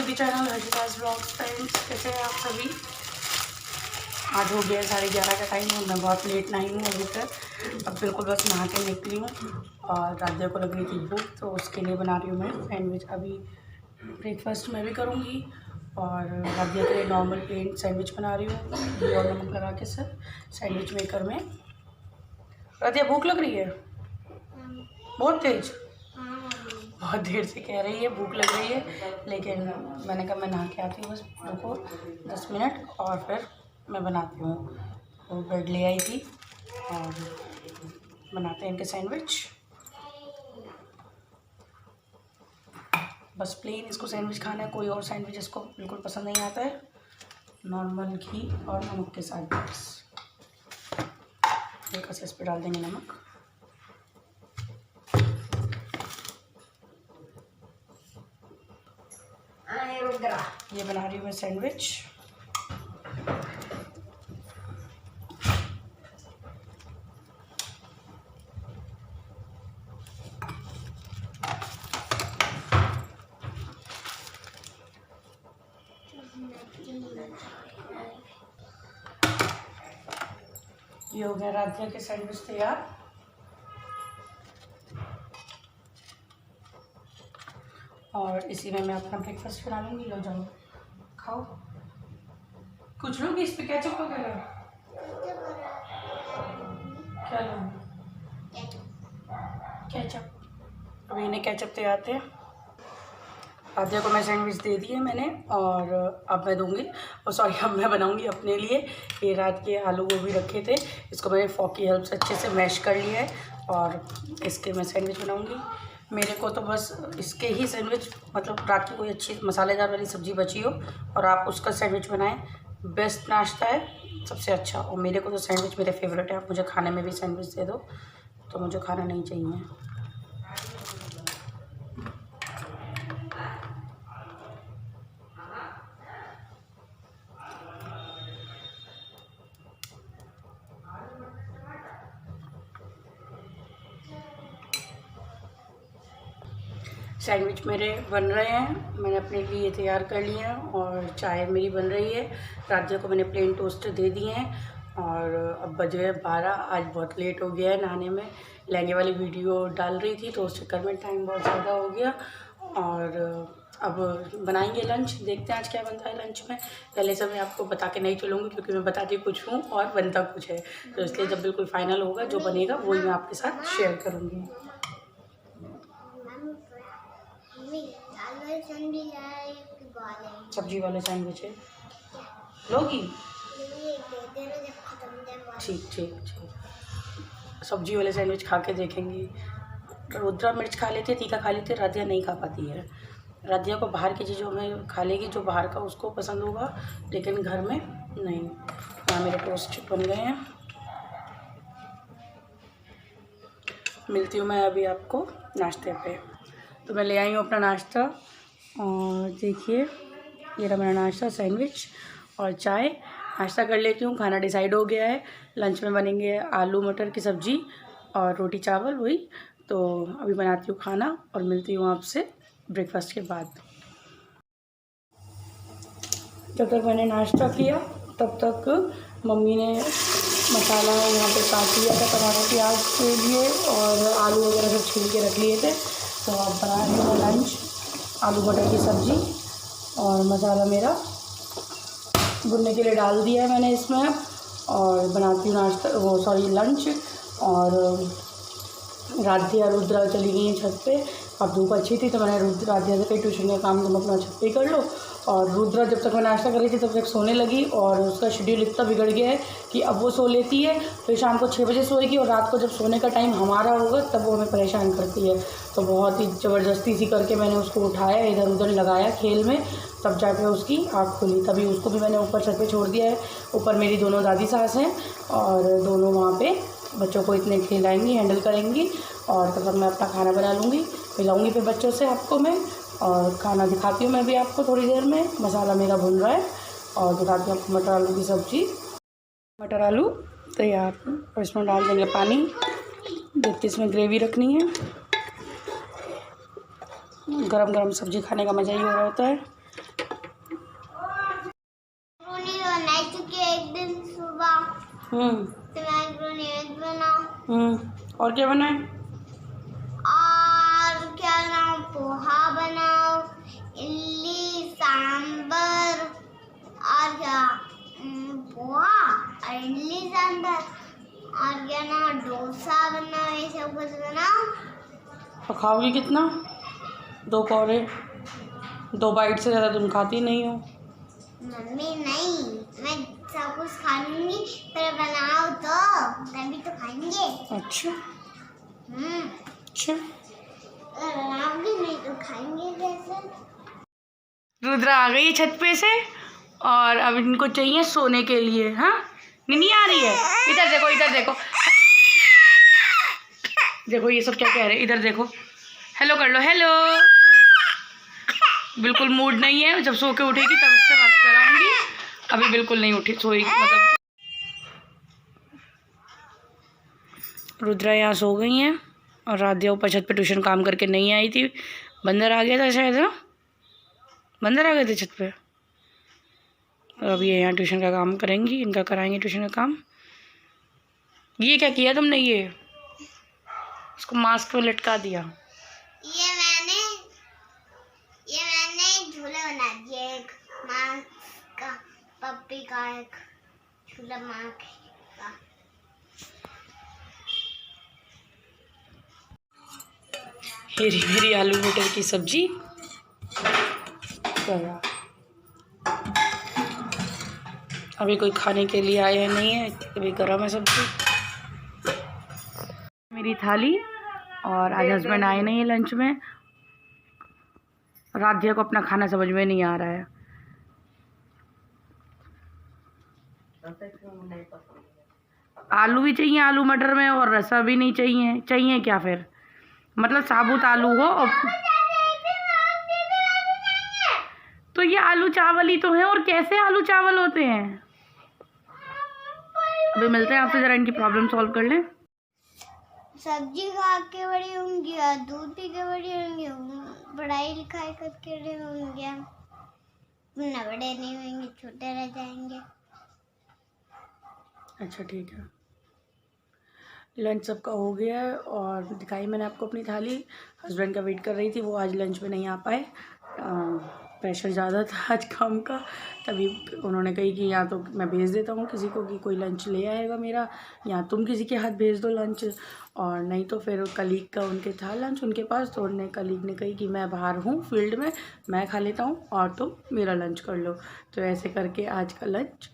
YouTube channel Harshita's vlogs. Friends, कैसे हैं आप सभी? आज हो गया 11:30 का टाइम और मैं बहुत लेट नहीं हूँ अभी तक। अब बिल्कुल बस नहा के निकली हूँ और राधिया को लग रही थी भूख, तो उसके लिए बना रही हूँ मैं सैंडविच। अभी ब्रेकफास्ट मैं भी करूँगी और राधिया के लिए नॉर्मल प्लेन सैंडविच बना रही हूँ घी और नमक लगा के सर सैंडविच मेकर में। राधिया भूख लग रही है बहुत तेज, बहुत देर से कह रही है भूख लग रही है, लेकिन मैंने कहा मैं नहा के आती हूँ, बस रुको 10 मिनट और फिर मैं बनाती हूँ। वो ब्रेड ले आई थी और बनाते हैं इनके सैंडविच। बस प्लेन इसको सैंडविच खाना है, कोई और सैंडविच इसको बिल्कुल पसंद नहीं आता है। नॉर्मल घी और नमक के साथ बस हल्का सा इस पर डाल देंगे नमक। ये बना रही हूँ मैं सैंडविच। ये हो गया राधिया के सैंडविच तैयार। और इसी में मैं अपना ब्रेकफास्ट बना लूँगी। लो जाओ खाओ। कुछ लोग इस पे केचप वगैरह क्या लो? केचप। अभी इन्हें केचप तैयार आते हैं। राधिया को मैं सैंडविच दे दिए मैंने और अब मैं दूंगी, और सॉरी अब मैं बनाऊंगी अपने लिए। ये रात के आलू गोभी रखे थे, इसको मैंने फॉक की हेल्प से अच्छे से मैश कर लिया है और इसके मैं सैंडविच बनाऊंगी। मेरे को तो बस इसके ही सैंडविच, मतलब रात की कोई अच्छी मसालेदार वाली सब्ज़ी बची हो और आप उसका सैंडविच बनाएं, बेस्ट नाश्ता है, सबसे अच्छा। और मेरे को तो सैंडविच मेरे फेवरेट है। आप मुझे खाने में भी सैंडविच दे दो तो मुझे खाना नहीं चाहिए। सैंडविच मेरे बन रहे हैं, मैंने अपने लिए ये तैयार कर लिए हैं और चाय मेरी बन रही है। राधिया को मैंने प्लेन टोस्ट दे दिए हैं और अब बजे हैं 12। आज बहुत लेट हो गया है नहाने में। लहंगे वाली वीडियो डाल रही थी तो उस चक्कर में टाइम बहुत ज़्यादा हो गया। और अब बनाएंगे लंच, देखते हैं आज क्या बनता है लंच में। पहले से मैं आपको बता के नहीं चलूँगी क्योंकि मैं बताती कुछ हूँ और बनता कुछ है, तो इसलिए जब बिल्कुल फाइनल होगा जो बनेगा वही मैं आपके साथ शेयर करूँगी। सब्जी वाले सैंडविच है, लोगी? ठीक ठीक ठीक। सब्जी वाले सैंडविच खा के देखेंगी। रुद्रा मिर्च खा लेते, तीखा खा लेते, राधिया नहीं खा पाती है। राधिया को बाहर की चीज़ों में खा लेगी, जो बाहर का उसको पसंद होगा, लेकिन घर में नहीं। यहाँ मेरे टोस्ट बन गए हैं। मिलती हूँ मैं अभी आपको नाश्ते पे। तो मैं ले आई हूँ अपना नाश्ता और देखिए ये रहा मेरा नाश्ता, सैंडविच और चाय। नाश्ता कर लेती हूँ, खाना डिसाइड हो गया है। लंच में बनेंगे आलू मटर की सब्ज़ी और रोटी चावल वही। तो अभी बनाती हूँ खाना और मिलती हूँ आपसे ब्रेकफास्ट के बाद। जब तक मैंने नाश्ता किया तब तक मम्मी ने मसाला यहाँ पे काट लिया था टमाटर प्याज के लिए और आलू वगैरह सब छील के रख लिए थे। तो अब बना रही हूँ लंच, आलू मटर की सब्ज़ी और मसाला मेरा भुनने के लिए डाल दिया है मैंने इसमें। और बनाती हूँ नाश्ता, वो सॉरी लंच। और राधिया रुद्रा चली गई छत पे। अब धूप अच्छी थी तो मैंने राधिया से कहीं ट्यूशन का काम तुम अपना छत पे ही कर लो। और रुद्रा जब तक मैं नाश्ता कर रही थी तब तक सोने लगी और उसका शेड्यूल इतना बिगड़ गया है कि अब वो सो लेती है फिर शाम को 6 बजे सोएगी और रात को जब सोने का टाइम हमारा होगा तब वो हमें परेशान करती है। तो बहुत ही ज़बरदस्ती सी करके मैंने उसको उठाया, इधर उधर लगाया खेल में, तब जाके उसकी आँख खुली। तभी उसको भी मैंने ऊपर छत पे छोड़ दिया है। ऊपर मेरी दोनों दादी सास हैं और दोनों वहाँ पे बच्चों को इतने खिलाएंगी, हैंडल करेंगी। और तब तक मैं अपना खाना बना लूँगी, मिलाऊँगी फिर बच्चों से आपको मैं। और खाना दिखाती हूँ मैं भी आपको थोड़ी देर में। मसाला मेरा भुन रहा है और दिखाती हूँ आपको मटर आलू की सब्ज़ी। मटर आलू तैयार और इसमें डाल देंगे पानी, जितनी इसमें ग्रेवी रखनी है। गरम गरम सब्ज़ी खाने का मज़ा ही हो रहा होता है। बनाई चुकी है एक दिन सुबह। तो मैक्रोनी बनाओ। और क्या बनाए? और क्या बनाओ? पोहा बनाओ, इडली, सांबर और क्या? पोहा और इडली सांबर और क्या ना, डोसा बनाओ, ये सब कुछ बनाओ। तो खाओगी कितना? 2 पौरे, 2 बाइट से ज़्यादा तुम खाती नहीं हो। मम्मी नहीं, मैं सब कुछ खा लूंगी, पर बनाओ तो तभी तो खाएंगे। अच्छा अच्छा। बनाओगे नहीं तो खाएंगे कैसे? रुद्रा आ गई है छत पे से और अब इनको चाहिए सोने के लिए। हाँ, नहीं आ रही है। इधर देखो, इधर देखो, देखो ये सब क्या कह रहे हैं। इधर देखो, हेलो कर लो, हेलो। बिल्कुल मूड नहीं है, जब सो के उठेगी तब इससे बात कराऊंगी। अभी बिल्कुल नहीं उठी, सोएगी मतलब। रुद्रा यहाँ सो गई हैं और राध्या ऊपर छत पे ट्यूशन काम करके नहीं आई थी। बंदर आ गया था शायद। हाँ, बंदर आ गए थे छत पे। और अभी ये यहाँ ट्यूशन का काम करेंगी, इनका कराएंगे ट्यूशन का काम। ये क्या किया तुमने? ये उसको मास्क पे लटका दिया। ये मैंने झूला बना दिया, एक मास्क का, पप्पी का एक झूला मास्क का। हेरी हेरी आलू मटर की सब्जी। अभी कोई खाने के लिए आया नहीं है, अभी गर्म है सब्जी। मेरी थाली। और आज हस्बैंड आए नहीं है लंच में। राध्या को अपना खाना समझ में नहीं आ रहा है। आलू भी चाहिए आलू मटर में, और रसा भी नहीं चाहिए। चाहिए क्या फिर? मतलब साबुत आलू हो। और तो ये आलू चावल ही तो है, और कैसे आलू चावल होते हैं? अभी मिलते हैं आपसे, जरा इनकी प्रॉब्लम सॉल्व कर लें। सब्जी खा के बड़ी होंगी और दूध पी के बड़ी होंगी, पढ़ाई लिखाई करके बड़ी होंगे, ना बड़े नहीं होंगे, छोटे रह जाएंगे। अच्छा ठीक है। लंच सबका हो गया है और दिखाई मैंने आपको अपनी थाली। हस्बैंड का वेट कर रही थी, वो आज लंच में नहीं आ पाए। प्रेशर ज़्यादा था आज काम का, तभी उन्होंने कही कि या तो मैं भेज देता हूँ किसी को कि कोई लंच ले आएगा मेरा, या तुम किसी के हाथ भेज दो लंच, और नहीं तो फिर कलीग का उनके था लंच उनके पास, तो उन्होंने कलीग ने कही कि मैं बाहर हूँ फील्ड में, मैं खा लेता हूँ और तुम मेरा लंच कर लो। तो ऐसे करके आज का लंच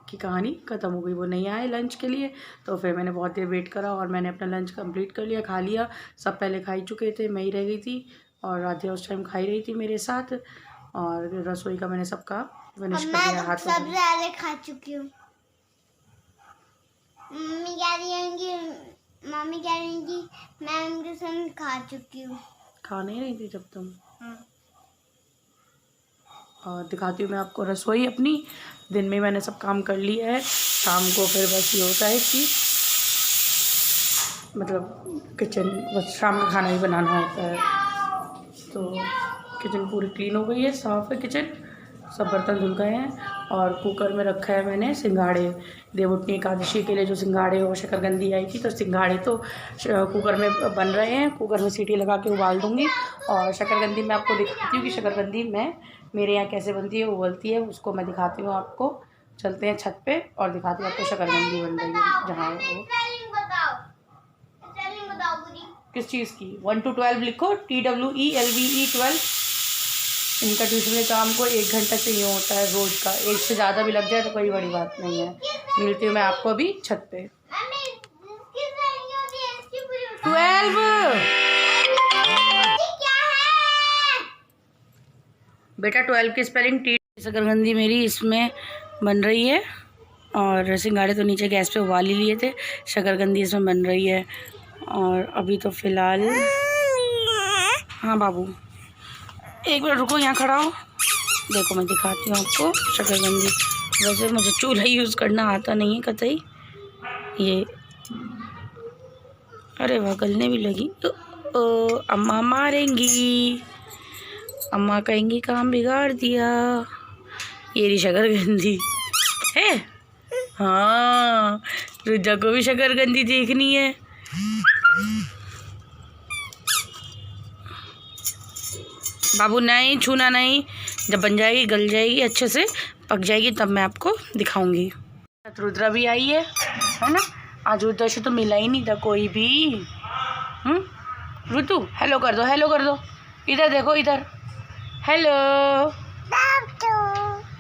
की कहानी ख़त्म हो गई। वो नहीं आए लंच के लिए, तो फिर मैंने बहुत देर वेट करा और मैंने अपना लंच कंप्लीट कर लिया, खा लिया। सब पहले खा ही चुके थे, मैं ही रह गई थी और राध्या उस टाइम खाई रही थी मेरे साथ। और रसोई का मैंने सबका फिनिश कर लिया। हाथ सब ज़्यादा खा चुकी हूँ। मम्मी कह रही होंगी मैं उनके संग खा चुकी हूँ। खा नहीं रही थी जब तुम? और दिखाती हूँ मैं आपको रसोई अपनी। दिन में मैंने सब काम कर लिया है, शाम को फिर बस ये होता है कि मतलब किचन बस शाम का खाना ही बनाना होता है। तो किचन पूरी क्लीन हो गई है, साफ़ है किचन, सब बर्तन धुल गए हैं। और कुकर में रखा है मैंने सिंघाड़े, देवउठनी एकादशी के लिए जो सिंघाड़े और शकरकंदी आई थी, तो सिंघाड़े तो कुकर में बन रहे हैं, कुकर में सीटी लगा के उबाल दूँगी। और शकरकंदी मैं आपको दिखाती हूँ कि शकरकंदी मैं मेरे यहाँ कैसे बनती है, उबलती है, उसको मैं दिखाती हूँ आपको। चलते हैं छत पे और दिखाती हूँ आपको शकरकंदी बन रही है जहाँ वो। किस चीज़ की? 1 to 12 लिखो, TWELVE 12। इनका ट्यूशन के काम को 1 घंटा चाहिए होता है रोज़ का, 1 से ज़्यादा भी लग जाए तो कोई बड़ी बात नहीं है। मिलती हूँ मैं आपको अभी छत पे। 12 बेटा, 12 की स्पेलिंग टी। शकरकंदी मेरी इसमें बन रही है और सिंघाड़े तो नीचे गैस पे उबाल ही लिए थे, शकरकंदी इसमें बन रही है। और अभी तो फ़िलहाल, हाँ बाबू एक मिनट रुको, यहाँ खड़ा हो, देखो मैं दिखाती हूँ आपको शकरकंदी। वैसे मुझे चूल्हा यूज़ करना आता नहीं है कतई। ये अरे वाह, गलने भी लगी। अम्मा मारेंगी। अम्मा कहेंगी काम बिगाड़ दिया। ये रही शकरकंदी है। हाँ, रुद्रा को भी शकरकंदी देखनी है। बाबू नहीं छूना नहीं, जब बन जाएगी गल जाएगी अच्छे से पक जाएगी तब मैं आपको दिखाऊंगी। रुद्रा भी आई है ना। आज रुद्रा से तो मिला ही नहीं था कोई भी। रुतु हेलो कर दो, हेलो कर दो, इधर देखो इधर, हेलो,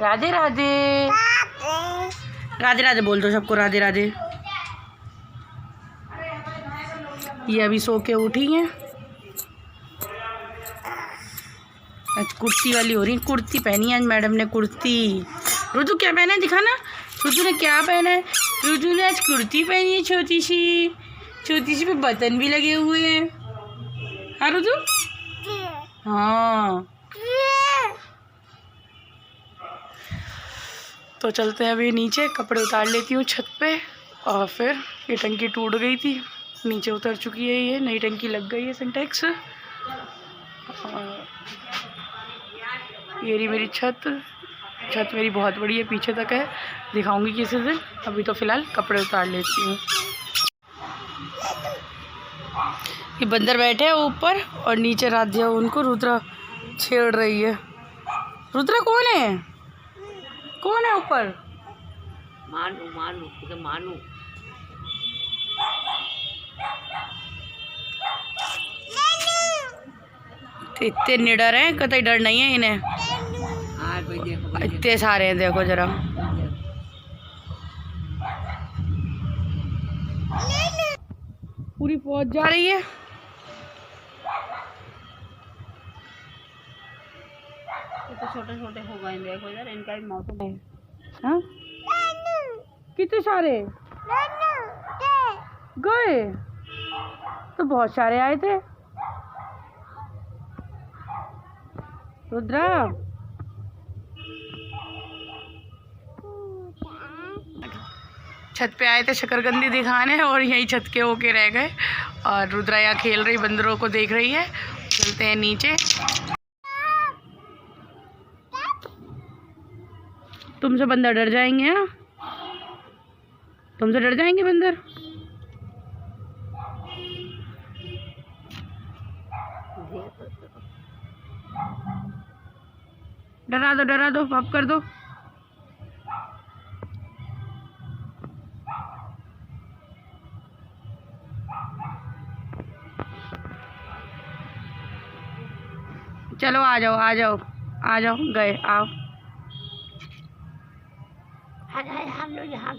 राधे राधे, राधे राधे बोल दो सबको, राधे राधे। ये अभी सो के उठी हैं। आज कुर्ती वाली हो रही, कुर्ती पहनी है आज मैडम ने, कुर्ती। रुतु क्या पहना है दिखाना, रुतु ने क्या पहना है। रुतु ने आज कुर्ती पहनी है छोटी सी पे बटन भी लगे हुए हैं। हाँ रुतु, हाँ। तो चलते हैं अभी नीचे, कपड़े उतार लेती हूँ छत पे। और फिर ये टंकी टूट गई थी, नीचे उतर चुकी है, ये नई टंकी लग गई है सिंटेक्स। ये रही मेरी छत मेरी बहुत बड़ी है, पीछे तक है, दिखाऊंगी किसी दिन। अभी तो फ़िलहाल कपड़े उतार लेती हूँ। ये बंदर बैठे हैं ऊपर और नीचे राधिया उनको रुद्रा छेड़ रही है। रुद्रा कौन है, कौन है ऊपर? मानू मानू तो मानू। इतने निडर हैं, कतई डर नहीं है इन्हें। इतने सारे हैं, देखो जरा। पूरी फौज जा रही है। तो छोटे छोटे हो गए, देखो इधर, इनका भी मौसम है। हाँ? कितने सारे गए? तो बहुत सारे आए थे। रुद्रा छत पे आए थे शकरकंदी दिखाने और यहीं छत के होके रह गए। और रुद्रा यहाँ खेल रही, बंदरों को देख रही है। चलते हैं नीचे। तुमसे बंदर डर जाएंगे। हाँ, तुमसे डर जाएंगे बंदर। डरा दो, माफ कर दो। चलो आ जाओ आ जाओ आ जाओ, गए आओ। हम लोग यहाँ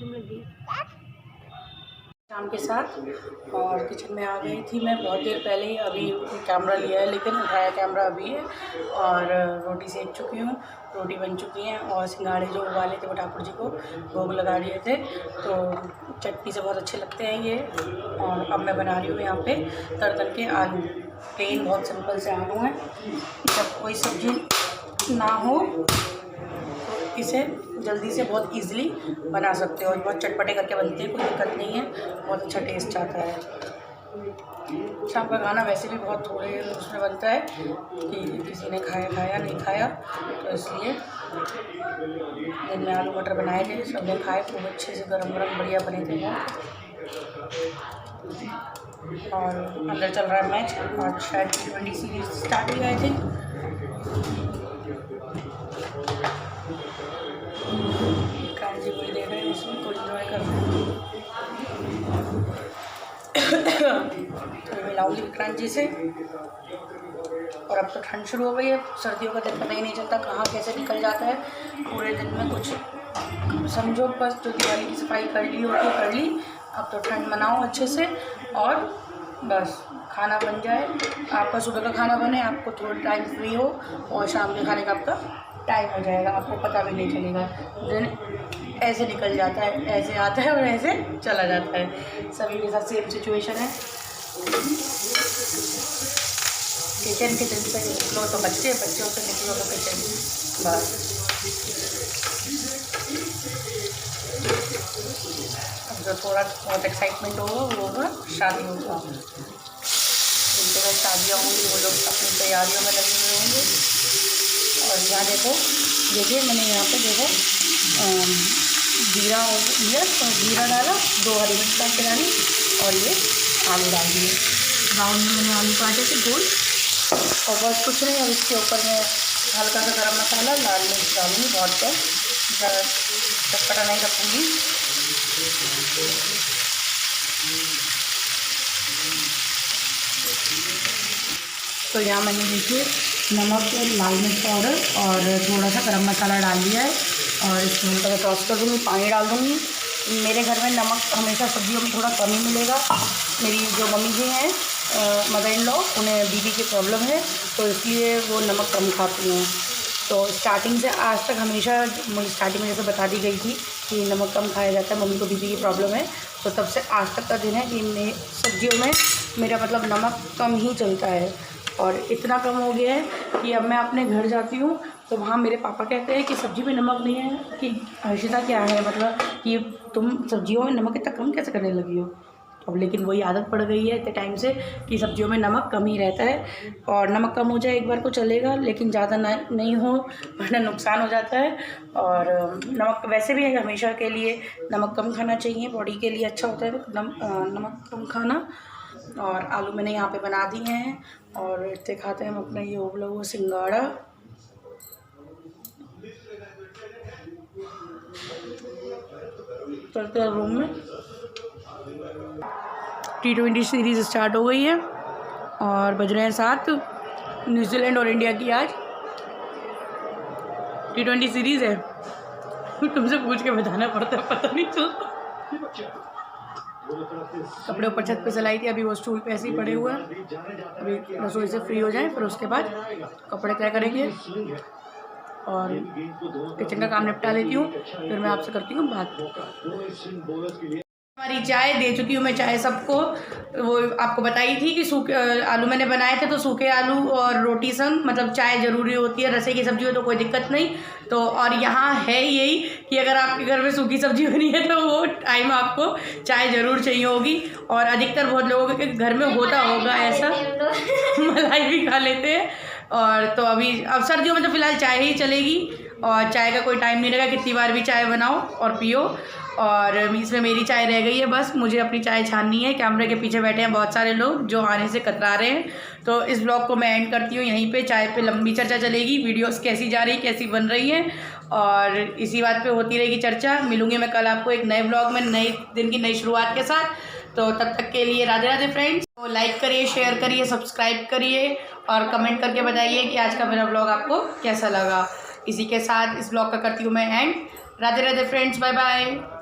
शाम के साथ और किचन में आ गई थी मैं बहुत देर पहले ही। अभी कैमरा लिया है लेकिन उठाया कैमरा अभी है। और रोटी सेक चुकी हूँ, रोटी बन चुकी है। और सिंघाड़े जो उबाले थे वो ठाकुर जी को भोग लगा दिए थे, तो चटनी से बहुत अच्छे लगते हैं ये। और अब मैं बना रही हूँ यहाँ पे तल के आलू, प्लेन बहुत सिंपल से आलू हैं। जब कोई सब्जी ना हो तो इसे जल्दी से बहुत इजीली बना सकते हो। बहुत चटपटे करके बनते हैं, कोई दिक्कत नहीं है, बहुत अच्छा टेस्ट आता है। शाम का खाना वैसे भी बहुत थोड़े उसमें बनता है कि किसी ने खाया नहीं खाया, तो इसलिए दिन में आलू मटर बनाए थे, सबने खाए, खूब अच्छे से गरम बढ़िया बने थे वो। और अंदर चल रहा है मैच, और शायद T20 सीरीज स्टार्ट हुई आई थिंक। जी कोई देख रहे हैं, उसमें कोई इन्जॉय कर रहे हैं। तो मिलाऊंगी विक्रांत जी से। और अब तो ठंड शुरू हो गई है, सर्दियों का दिन पता ही नहीं चलता कहाँ कैसे निकल जाता है। पूरे दिन में कुछ समझो, बस जो दिवाली की सफाई कर ली होती कर ली। अब तो ठंड मनाओ अच्छे से, और बस खाना बन जाए, आपका सुबह का खाना बने, आपको थोड़ा टाइम फ्री हो, और शाम के खाने का आपका टाइम हो जाएगा, आपको पता भी नहीं चलेगा। दिन ऐसे निकल जाता है, ऐसे आता है और ऐसे चला जाता है। सभी के साथ सेम सिचुएशन है। किचन से निकलो तो बच्चों से निकलो तो किचन, बस। अब जो थोड़ा बहुत एक्साइटमेंट होगा वो होगा शादी होगा। जिनके घर शादियाँ होंगी वो लोग अपनी तैयारियों में लगे हुए होंगे। और यहाँ देखिए मैंने यहाँ पे जीरा लिया और जीरा डाला, 2 हरी मिर्च काट के डाली और ये आलू डाल दिए। राउंड में मैंने आलू काटे थे गोल। और बस कुछ नहीं, अब इसके ऊपर मैं हल्का सा गरम मसाला, लाल मिर्च डालूँगी, बहुत कम, ज़्यादा चटपटा नहीं रखूँगी। तो यहाँ मैंने देखिए नमक, लाल मिर्च पाउडर और थोड़ा सा गरम मसाला डाल दिया है और इसको हल्का सा टॉस कर दूँगी, पानी डाल दूँगी। मेरे घर में नमक हमेशा सब्जियों में थोड़ा कम ही मिलेगा। मेरी जो मम्मी जी हैं मदर इन लॉ, उन्हें बीपी की प्रॉब्लम है, तो इसलिए वो नमक कम खाती हैं। तो स्टार्टिंग से आज तक हमेशा मुझे स्टार्टिंग में जैसे बता दी गई थी कि नमक कम खाया जाता है, मम्मी को बीपी की प्रॉब्लम है, तो तब से आज तक का दिन है कि सब्जियों में मेरा मतलब नमक कम ही चलता है। और इतना कम हो गया है कि अब मैं अपने घर जाती हूँ तो वहाँ मेरे पापा कहते हैं कि सब्ज़ी में नमक नहीं है, कि हर्षिता क्या है, मतलब कि तुम सब्जियों में नमक इतना कम कैसे करने लगी हो। अब लेकिन वही आदत पड़ गई है इतने टाइम से कि सब्जियों में नमक कम ही रहता है। और नमक कम हो जाए एक बार को चलेगा, लेकिन ज़्यादा नहीं हो वरना नुकसान हो जाता है। और नमक वैसे भी है हमेशा के लिए नमक कम खाना चाहिए, बॉडी के लिए अच्छा होता है नमक कम खाना। और आलू मैंने यहाँ पे बना दिए हैं और इतने खाते हैं हम अपना ये उबला हुआ सिंगाड़ा। चलते हैं रूम में। T20 सीरीज़ स्टार्ट हो गई है और बज रहे हैं 7। न्यूजीलैंड और इंडिया की आज T20 सीरीज़ है। तुमसे पूछ के बताना पड़ता है, पता नहीं चलता। कपड़े ऊपर छत पे सिलाई थी, अभी वो स्टूल पे ऐसे ही पड़े हुए हैं। अभी रसोई से फ्री हो जाएं, फिर उसके बाद कपड़े तय करेंगे और किचन का काम निपटा लेती हूँ, फिर मैं आपसे करती हूँ बात। हमारी चाय दे चुकी हूँ मैं चाय सबको। वो आपको बताई थी कि सूखे आलू मैंने बनाए थे, तो सूखे आलू और रोटी संग मतलब चाय ज़रूरी होती है। रसे की सब्ज़ी हो तो कोई दिक्कत नहीं। तो और यहाँ है यही कि अगर आपके घर में सूखी सब्ज़ी बनी है तो वो टाइम आपको चाय ज़रूर चाहिए होगी। और अधिकतर बहुत लोगों के घर में होता होगा ऐसा, मलाई भी खा लेते हैं। और तो अब सर्दियों में तो फ़िलहाल चाय ही चलेगी और चाय का कोई टाइम नहीं रहेगा, कितनी बार भी चाय बनाओ और पियो। और इसमें मेरी चाय रह गई है, बस मुझे अपनी चाय छाननी है। कैमरे के पीछे बैठे हैं बहुत सारे लोग जो आने से कतरा रहे हैं। तो इस ब्लॉग को मैं एंड करती हूँ यहीं पे। चाय पे लंबी चर्चा चलेगी, वीडियोस कैसी जा रही, कैसी बन रही है, और इसी बात पे होती रहेगी चर्चा। मिलूंगी मैं कल आपको एक नए ब्लॉग में, नए दिन की नई शुरुआत के साथ। तो तब तक के लिए राधे राधे फ्रेंड्स। तो लाइक करिए, शेयर करिए, सब्सक्राइब करिए और कमेंट करके बताइए कि आज का मेरा ब्लॉग आपको कैसा लगा। इसी के साथ इस ब्लॉग का करती हूँ मैं end. Radhe Radhe friends, bye bye.